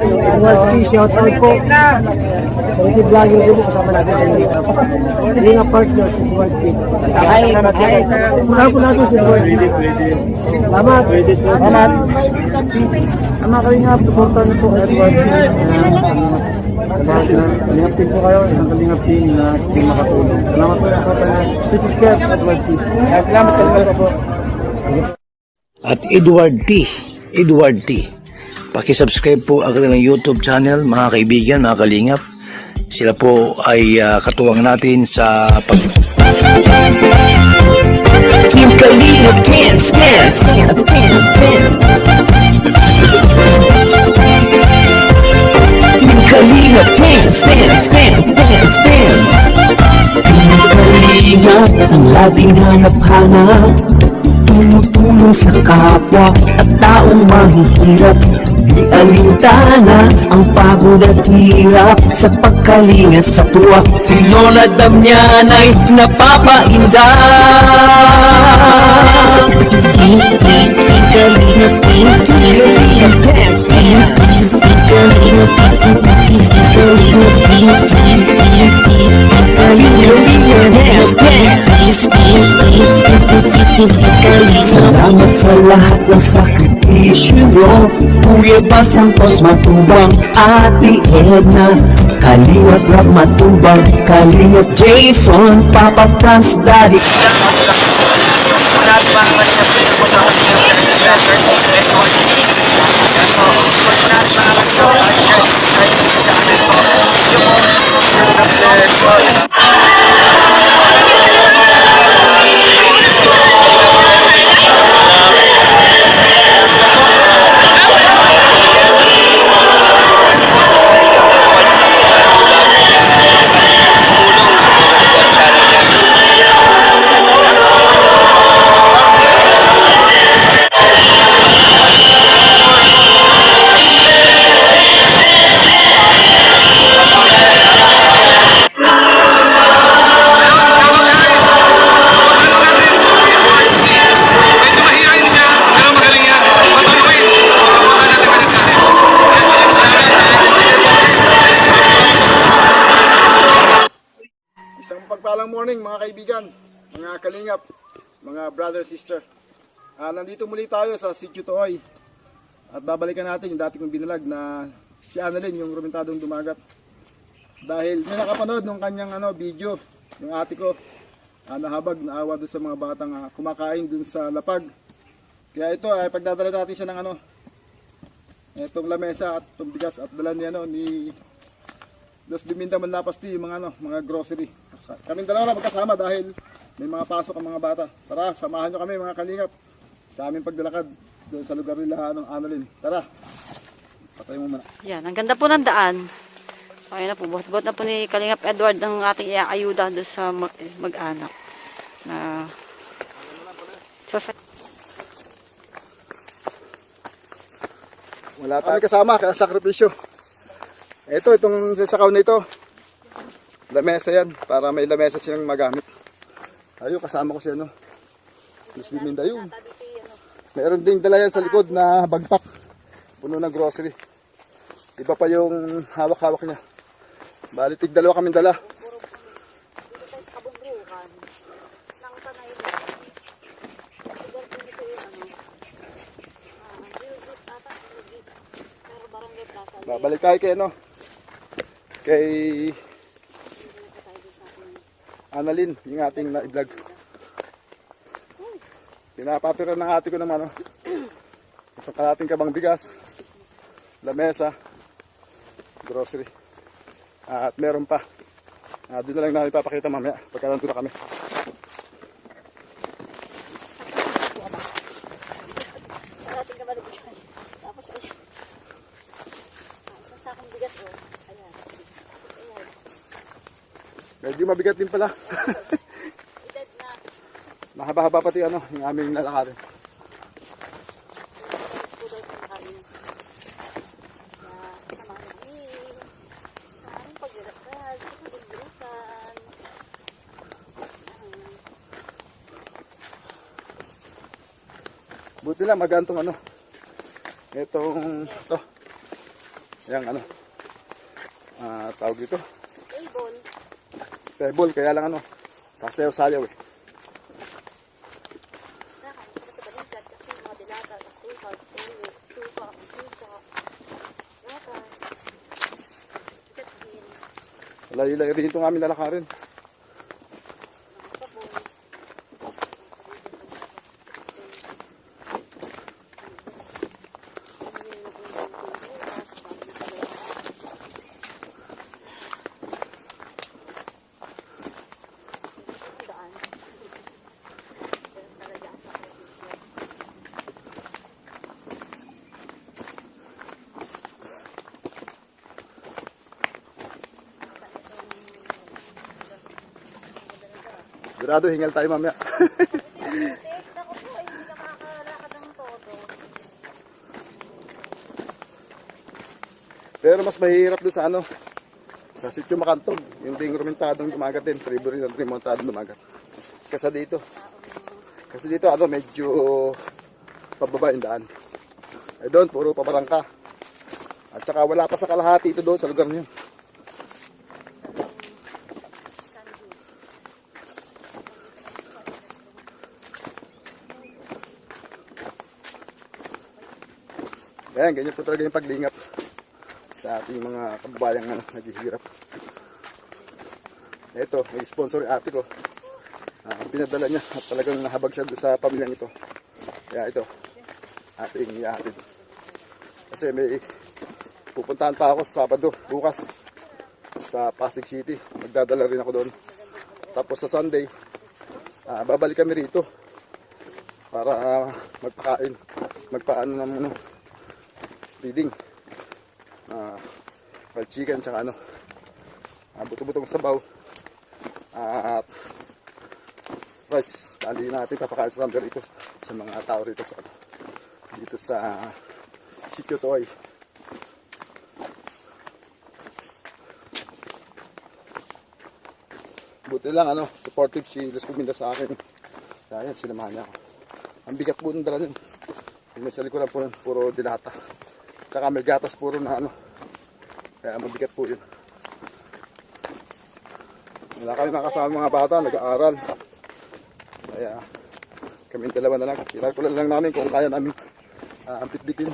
Edward, shout out po. Quality vlogger din po kasama natin sa dito. Hindi nga partner si Edward P. Kasama po natin si Edward P. Salamat. Salamat. Ang mga kalingap, supportan niyo po Edward P. Kalingap team po kayo, isang kalingap team na team makatulong. Salamat po yung supportan niyo. Subscribe Edward P. Salamat po. At Edward T. Paki-subscribe po ang kanilang YouTube channel, mga kaibigan, mga kalingap. Sila po ay katuwang natin sa Team Kalingap dance, dance, dance, dance, dance. Team Kalingap dance, dance, dance, dance, dance. Team Kalingap, ang laging hanap-hanap, tumutulong sa kapwa at taong mahihirap. Di alintana ang pagod at hirap sa pagkalinga sa tuwa. Si Lola Damianay napapainda. Salamat sa lahat ng sakripisyo nyo, Kuya Basang Kos Matubang, Ate Edna, Kalingap Rap Matubang, Kalingap Jason, Papa Franz, Daddy. Pagpalang morning mga kaibigan, mga kalingap, mga brother sister. Nandito muli tayo sa Sitio Tooy at babalikan natin yung dati kong binalag na si Annalyn, yung rumentadong dumagat. Dahil may nakapanood ng kanyang video, yung ate ko nahabag, naawa doon sa mga batang kumakain doon sa lapag. Kaya ito ay pagdadala natin siya ng itong lamesa at itong bigas at dala ni Los Biminda Manlapasti, yung mga grocery. Kaming dalawa na magkasama dahil may mga pasok ang mga bata. Tara, samahan nyo kami mga kalingap sa aming paglalakad doon sa lugar nila ng Annalyn. Tara, patay mo muna. Yan, ang ganda po ng daan. Okay na po, buhat-buhat na po ni Kalingap Edward ang ating iaayuda doon sa mag-anak. Wala kami kasama, kaya sakripisyo. Itong sasakaw na ito, lamesa yan, para may lamesa silang magamit. Tayo, kasama ko siya, Los Biminda yun. Meron ding dala yan sa likod na bagpak, puno ng grocery. Iba pa yung hawak-hawak niya. Bali, tig-dalawa kaming dala. Babalik tayo kay Annalyn, yung ating na-vlog. Pinapatira ng ate ko naman isang kalating kabang bigas, lamesa, grocery, at meron pa. Doon na lang namin papakita mamaya pagka nandun na kami. Medyo mabigat din pala. Mahaba-haba pati yung aming lalakarin. Buti lang magantong Yang ano, tawag dito, Table. table, kaya lang ano, sasayaw-sayaw eh. Layo-layo rin itong aming lalakarin. Sigurado, hingal tayo mamaya. Pero mas mahirap doon sa ano, sa sitio Makantog, yung ting rumentadong dumagat din, tribo rin ang remontadong dumagat. Kasi dito ano, medyo pababa yung daan. Ay doon, puro pabarangka. At saka wala pa sa kalahati ito doon sa lugar niyo. Ayan, ganyan po talaga yung paglingap sa ating mga kababayang naghihirap. Ito, may sponsor yung ate ko. Pinadala niya at talagang nahabag siya sa pamilyang ito. Kaya ito, ating iatid. Kasi may pupuntahan pa ako sa Sabado, bukas, sa Pasig City. Magdadala rin ako doon. Tapos sa Sunday, babalik kami rito para magpakain. Magpaano ng feeding. Fried chicken, tsaka ano, buto-butong sabaw. At rice. Bali natin papakain sa Sunday rito sa mga tao rito sa dito sa Sitio Toay. Buti lang ano, supportive si Los Cuminda sa akin. Kaya yan, sinamahan niya ako. Ang bigat po ng dala nun. Yung may sa likuran po, puro dilata. Tsaka may gatas puro na ano. Kaya mabigat po yun. Wala kami nakasama mga bata, nag-aaral. Kaya kami dalawa na lang. Kailangan lang namin kung kaya namin pitbitin.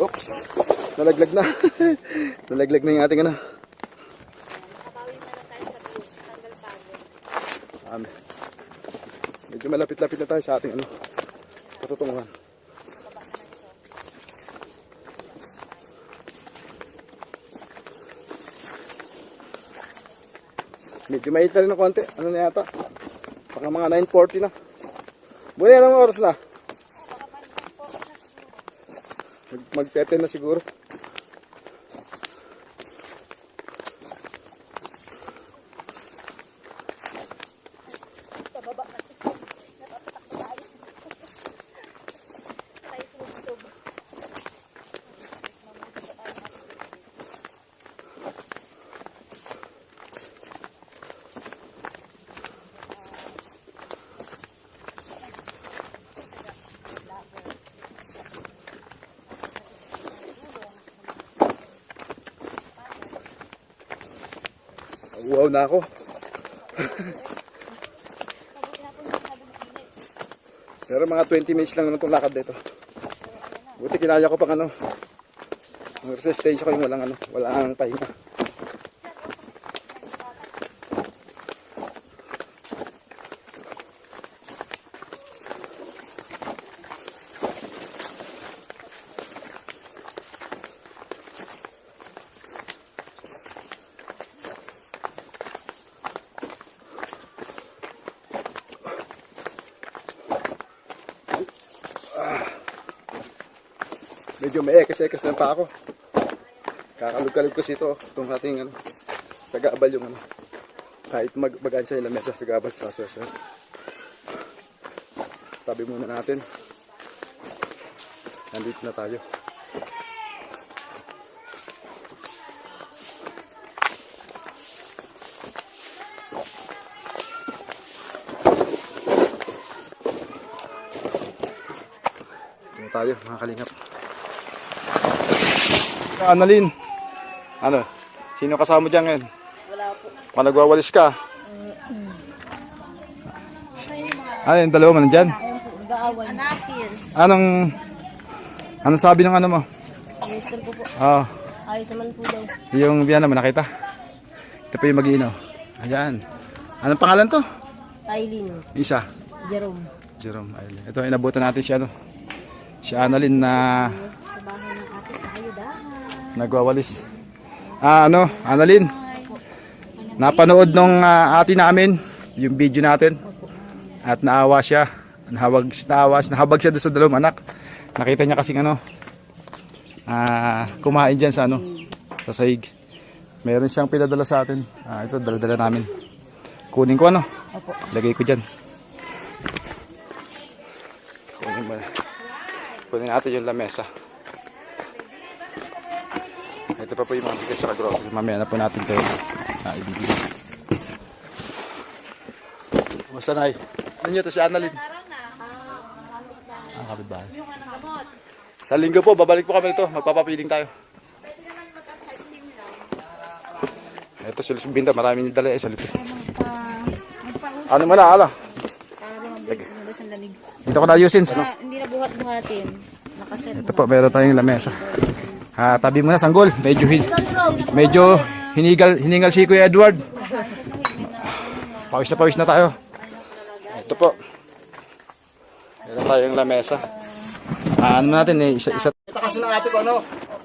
Oops! Nalaglag na. Nalaglag na yung ating ano. Medyo malapit-lapit na tayo sa ating ano, patutunguhan. Medyo mainit na rin ng konti. Ano na yata? Baka mga 9:40 na. Muna yan ang oras na. Mag-10 na siguro. Wow na ako. Pero mga 20 minutes lang naman itong lakad dito. Buti kinaya ko pang ano. Ang resistensya ko yung walang ano, walang pahinga. Medyo may ekes-ekes lang pa ako. Kakalog-kalog kasi ito. Itong ating ano, sagabal yung ano. Kahit magaan siya yung lamesa sagabal sa sir. Tabi muna natin. Nandito na tayo. Dito tayo mga kalingap. Annalyn, ano? Sino kasama mo dyan ngayon? Wala po. Kung nagwawalis ka? Ano yung dalawa mo nandyan? Hanapin. Anong sabi ng ano mo? Minsan po po. Ah, Ayos naman po daw. yung biyana mo nakita? Ito pa yung mag-iinaw. Ayan. Anong pangalan to? Aileen. Isa. Jerome. Jerome. Ayun. Ito, inabutan natin si ano. Si Annalyn na nagwawalis. Annalyn. Napanood nung ate namin yung video natin. At naawa siya. Nahabag siya doon sa dalawang anak. Nakita niya kasing kumain dyan sa sa sahig. Meron siyang pinadala sa atin. Ito, dala-dala namin. Kunin ko lagay ko dyan. Kunin natin yung lamesa. Ito pa po yung mga bigas sa grocery. Mamaya na po natin ito ibibigay. Kumusta na Ano nyo ito si Annalyn? Kapitbahay. Sa linggo po, babalik po kami nito. Magpapapiling tayo. Ito si Luz Binta. Marami yung dala sa lipid. Ano mo na, ala? Dito ko na ayusin. Hindi na buhat-buhatin. Nakaset. Ito po, meron tayong lamesa. Tabi mo na, sanggol. Medyo hiningal si Kuya Edward. Pawis na tayo. Ito po. Meron tayong lamesa. Ano natin isa. Ito kasi ng ate ko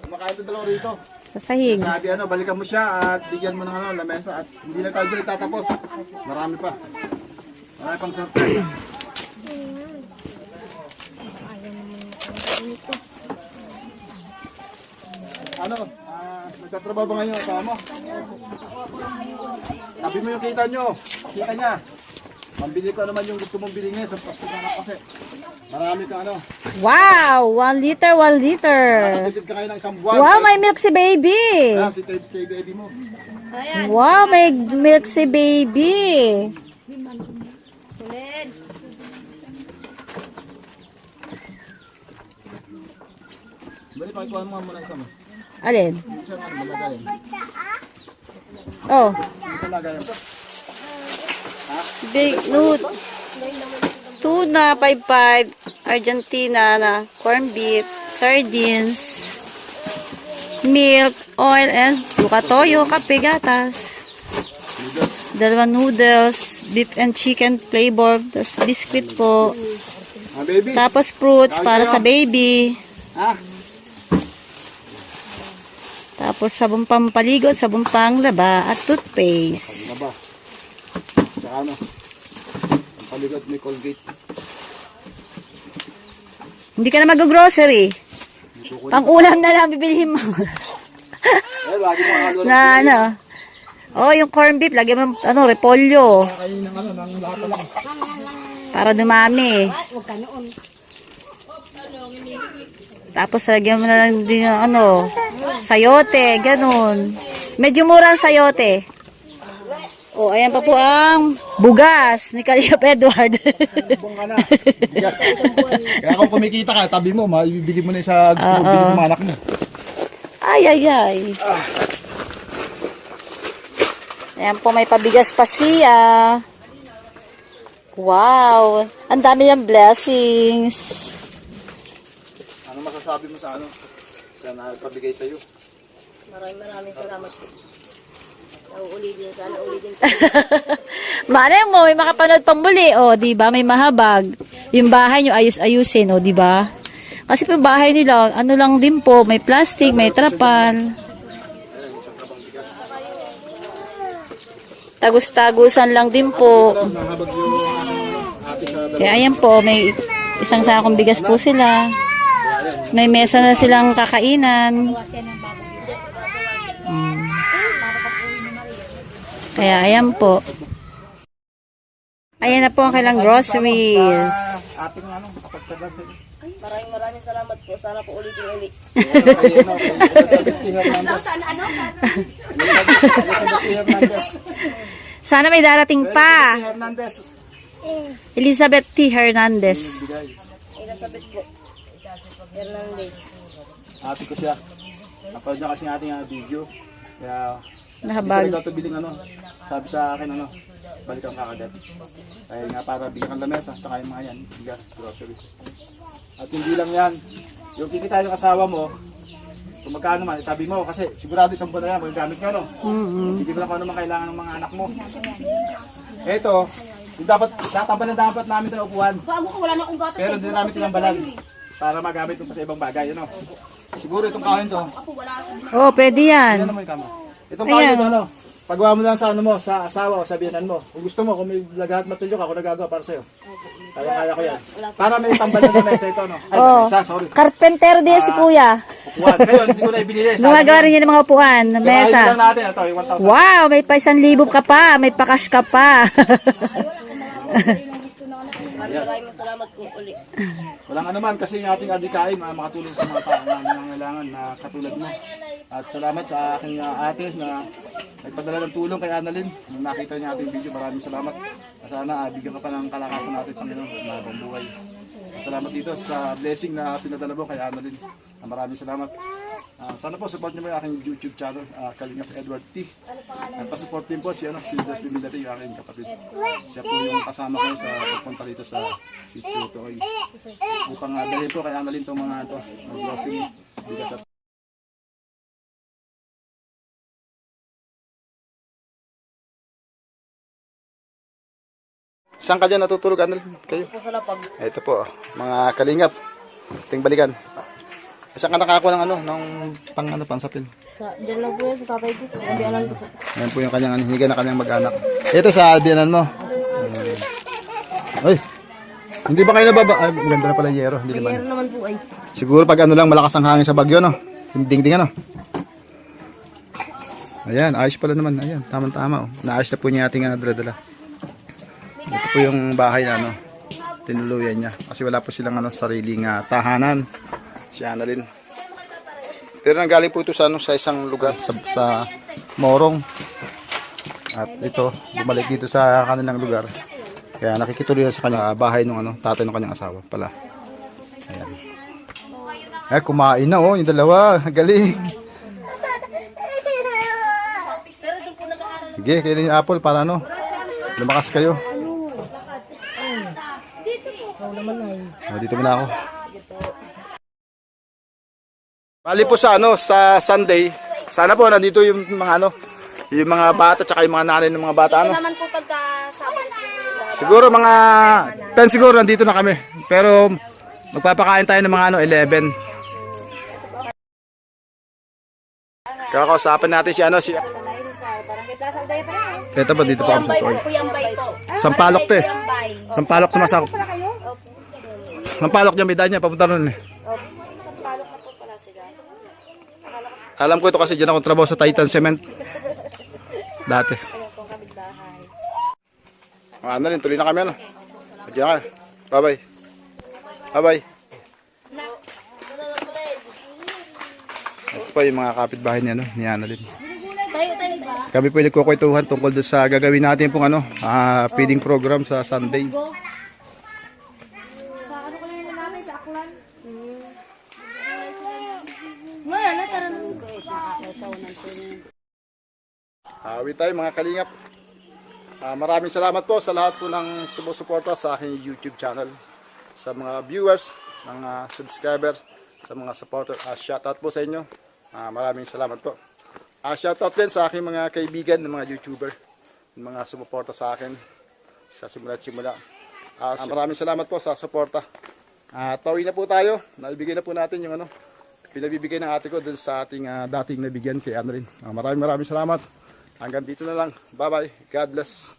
kumakain ito dalawa rito. Sa sahig. Sabi balikan mo siya at bigyan mo ng lamesa at hindi na tayo dito tatapos. Marami pa. Marami pang surprise. Nagtatrabaho ba ngayon ang mo? Sabi mo yung kita nyo. Kita niya. Pambili ko naman yung gusto mong bilhin sa Pasko na kasi. Marami kang Wow! 1 liter, 1 liter. Nakatipid ka kayo ng isang buwan. Wow, may milk si baby. Si baby mo. Wow, may milk si baby. Bali, pakikuhan mo muna isa mo. Alin? Isa nga malagayin. Oh, Isa lagayin. big note. Tuna, 5-5. Argentina na corned beef, sardines, milk, oil, and suka toyo, kape, gatas. 2 noodles, beef and chicken flavor, tas biscuit po. Baby. Tapos fruits para sa baby. Tapos sabong pampaligo, sabong panglaba, at toothpaste. Aba. Tsaka paligod may Colgate. Hindi ka na mag-grocery. Pang-ulam na lang bibilihin mo. Lagi mo na Oh, yung corned beef, lagyan mo repolyo. kain ng ng lata lang. Para dumami. Tapos lagyan mo na lang din sayote, ganun. Medyo mura ang sayote. Oh, ayan pa po ang bugas ni Kalingap Edward. Kaya kung kumikita ka, tabi mo, maibibili mo na sa gusto mo bili sa mga anak mo. Ay. Ayan po, may pabigas pa siya. Wow, ang dami ng blessings. Ano masasabi mo sa sa nagpabigay sa iyo? Maraming salamat po. Sana ulitin. Malay mo, may makapanood pang muli. O, di ba? May mahabag. Yung bahay nyo, ayus-ayusin. O, di ba? Kasi po yung bahay nila, lang din po. May plastic, may trapal. Tagus-tagusan lang din po. Nahabag yung ate sa Kaya ayan po, may isang sakong bigas po sila. May mesa na silang kakainan. Kaya ayan po. Ayan na po ang kailang groceries. ating kapagtagal sa iyo. Maraming salamat po. Sana po ulitin. Sana may darating pa. Elizabeth T. Hernandez. Elizabeth po. Hernandez. Ate ko siya. Napanood niya kasi ng ating video. Kaya Nahabag. Isa ito biling sabi sa akin balikan ka agad. Kaya nga para bigyan kang lamesa, tsaka yung mga yan, bigas, grocery. At hindi lang yan, yung kikita ng asawa mo, kung magkano man, itabi mo kasi sigurado isang buwan na yan, magagamit ka no? Hindi ko lang kung ano man kailangan ng mga anak mo. Ito, yung dapat namin ito na upuan. Pero hindi namin tinambalan para magamit ito pa sa ibang bagay, Siguro itong kahoy to, Oh, pwede yan. ano mo yung kamo? Itong kahoy ito, pagawa mo lang sa sa asawa o sa biyanan mo. Kung gusto mo, kung may lagahat matulog ako nagagawa para sa'yo. Kaya ko yan. Para may tambal na mesa ito, Ay, Oh. mesa, sorry. Carpentero din si kuya. Upuan. Ngayon, hindi ko na ibinili. Gumagawa rin niya ng mga upuan, ng Kaya mesa. lang natin, ito, yung 1,000. Wow, may pa 1,000 ka pa, may pakash ka pa. Maraming salamat po ulit. Walang anuman kasi yung ating adikain makatulong sa mga tao na nangangailangan na katulad mo. At salamat sa aking ate na nagpadala ng tulong kay Annalyn. Nung nakita niya ating video, maraming salamat. Sana bigyan ka pa ng kalakasan natin, Panginoon, na habang buhay. At salamat dito sa blessing na pinadala mo kay Annalyn. Maraming salamat. Sana po support niyo mo yung aking YouTube channel, Kalingap Edward T. At pasupport din po si Josh Bimindati, yung aking kapatid. Siya po yung kasama ko sa pagpunta dito sa Sitio Toy. Upang dalhin po kay Annalyn itong mga ito, grocery, bigas at Saan ka dyan natutulog, Annalyn? Kayo? Sa lapag. Ito po, mga kalingap. Ting balikan. Saan ka nakakuha ng pansapin? Diyan lang po yan sa tatay ko. Kabianan ko po. Yan po yung kanyang hiniga na kanyang mag-anak. Ito sa biyanan mo. Ay, hindi ba kayo nababa? Ay, maganda na pala yung yero. Hindi naman. Meron naman po ay. Siguro pag lang malakas ang hangin sa bagyo, Ding-ding Ayan, ayos pala naman. Ayan, tamang-tama. Naayos na po niya ating dala-dala. Ito po yung bahay na tinuluyan niya. Kasi wala po silang sariling tahanan. Si Annalyn. Pero nanggaling po ito sa isang lugar sa Morong. At ito, bumalik dito sa kanilang lugar. Kaya nakikituloy sa kanyang bahay ng tatay ng kanyang asawa pala. Ayan. Ay, kumain na yung dalawa. Galing. Sige, kainin yung apple para lumakas kayo. Dito muna ako. Bali po sa sa Sunday, sana po nandito yung mga yung mga bata tsaka yung mga nanay ng mga bata Naman po pagkasabay Siguro mga 10 siguro nandito na kami. Pero magpapakain tayo ng mga 11. Kakausapan natin si si Ito po dito po kami sa toy. Sampalok te. Sampalok sumasakop. Sampalok niya may daan niya papunta ron Alam ko ito kasi dyan ako trabaho sa Titan Cement. Dati. Annalyn, tuloy na kami Diyan ka. Bye-bye. Bye-bye. Ito pa yung mga kapitbahay niya ni Annalyn. Kami po nagkukwentuhan tungkol sa gagawin natin pong feeding program sa Sunday. Awit tayo mga kalingap. Maraming salamat po sa lahat po ng sumusuporta sa aking YouTube channel. Sa mga viewers, mga subscriber, sa mga supporter. Shoutout po sa inyo. Maraming salamat po. Shoutout din sa aking mga kaibigan ng mga YouTuber, mga sumuporta sa akin sa simula. Maraming salamat po sa suporta. Tawin na po tayo. Naibigay na po natin yung pinabibigay ng ate ko dun sa ating dating nabigyan kay Annalyn. Maraming salamat. Hanggang dito na lang. Bye-bye. God bless.